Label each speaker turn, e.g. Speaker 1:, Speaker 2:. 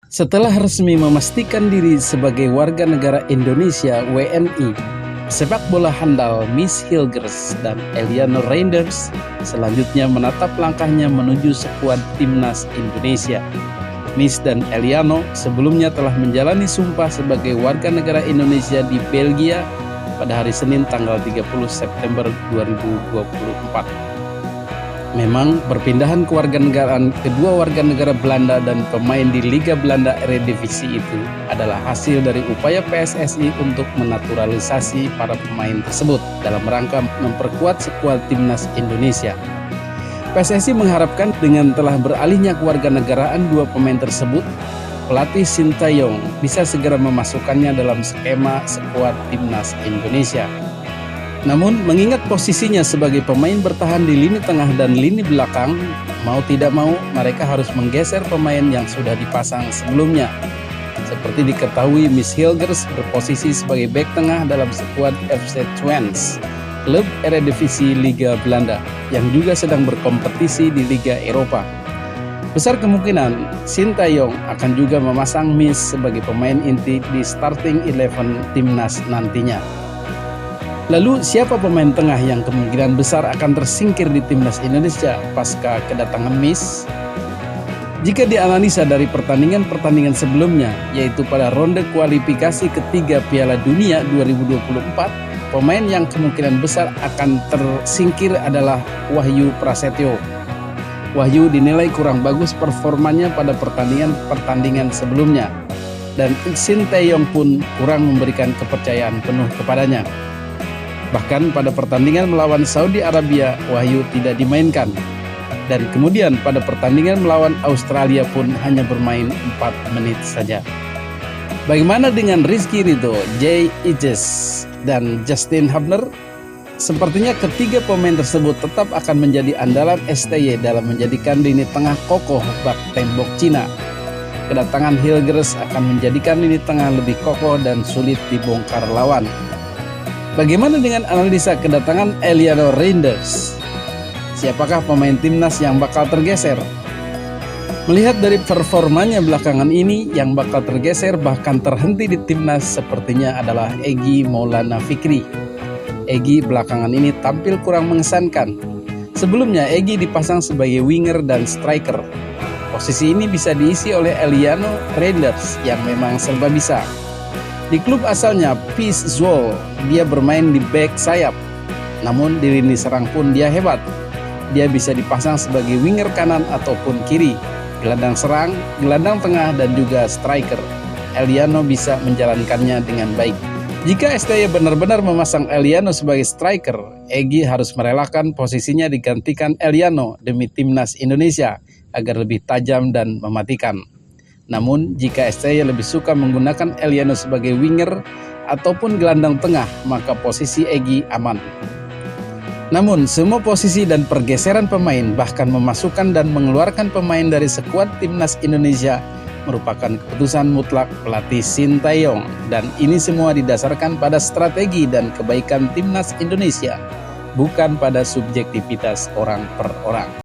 Speaker 1: Setelah resmi memastikan diri sebagai warga negara Indonesia (WNI), sepak bola handal Miss Hilgers dan Eliano Reinders selanjutnya menatap langkahnya menuju skuad timnas Indonesia. Miss dan Eliano sebelumnya telah menjalani sumpah sebagai warga negara Indonesia di Belgia pada hari Senin tanggal 30 September 2024. Memang perpindahan kewarganegaraan kedua warga negara Belanda dan pemain di Liga Belanda Eredivisie itu adalah hasil dari upaya PSSI untuk menaturalisasi para pemain tersebut dalam rangka memperkuat skuad timnas Indonesia. PSSI mengharapkan dengan telah beralihnya kewarganegaraan dua pemain tersebut, pelatih Sintayong bisa segera memasukkannya dalam skema skuad timnas Indonesia. Namun mengingat posisinya sebagai pemain bertahan di lini tengah dan lini belakang, mau tidak mau mereka harus menggeser pemain yang sudah dipasang sebelumnya. Seperti diketahui, Miss Hilgers berposisi sebagai bek tengah dalam skuad FC Twente, klub Eredivisie Liga Belanda yang juga sedang berkompetisi di Liga Eropa. Besar kemungkinan Sintayong akan juga memasang Miss sebagai pemain inti di starting 11 timnas nantinya. Lalu siapa pemain tengah yang kemungkinan besar akan tersingkir di timnas Indonesia pasca kedatangan Miss? Jika dianalisa dari pertandingan-pertandingan sebelumnya, yaitu pada ronde kualifikasi ketiga Piala Dunia 2024, pemain yang kemungkinan besar akan tersingkir adalah Wahyu Prasetyo. Wahyu dinilai kurang bagus performanya pada pertandingan sebelumnya, dan Sintayong pun kurang memberikan kepercayaan penuh kepadanya. Bahkan pada pertandingan melawan Saudi Arabia, Wahyu tidak dimainkan. Dan kemudian pada pertandingan melawan Australia pun hanya bermain 4 menit saja. Bagaimana dengan Rizky Ridho, Jay Ijes, dan Justin Hubner? Sepertinya ketiga pemain tersebut tetap akan menjadi andalan STY dalam menjadikan lini tengah kokoh bak tembok Cina. Kedatangan Hilgers akan menjadikan lini tengah lebih kokoh dan sulit dibongkar lawan. Bagaimana dengan analisa kedatangan Eliano Reinders? Siapakah pemain timnas yang bakal tergeser? Melihat dari performanya belakangan ini, yang bakal tergeser bahkan terhenti di timnas sepertinya adalah Egy Maulana Fikri. Egy belakangan ini tampil kurang mengesankan. Sebelumnya Egy dipasang sebagai winger dan striker. Posisi ini bisa diisi oleh Eliano Reinders yang memang serba bisa. Di klub asalnya PSV Zwolle, dia bermain di bek sayap. Namun di lini serang pun dia hebat. Dia bisa dipasang sebagai winger kanan ataupun kiri, gelandang serang, gelandang tengah, dan juga striker. Eliano bisa menjalankannya dengan baik. Jika STY benar-benar memasang Eliano sebagai striker, Egy harus merelakan posisinya digantikan Eliano demi timnas Indonesia agar lebih tajam dan mematikan. Namun, jika STY lebih suka menggunakan Eliano sebagai winger ataupun gelandang tengah, maka posisi Egy aman. Namun, semua posisi dan pergeseran pemain, bahkan memasukkan dan mengeluarkan pemain dari skuad timnas Indonesia, merupakan keputusan mutlak pelatih Sintayong. Dan ini semua didasarkan pada strategi dan kebaikan timnas Indonesia, bukan pada subjektivitas orang per orang.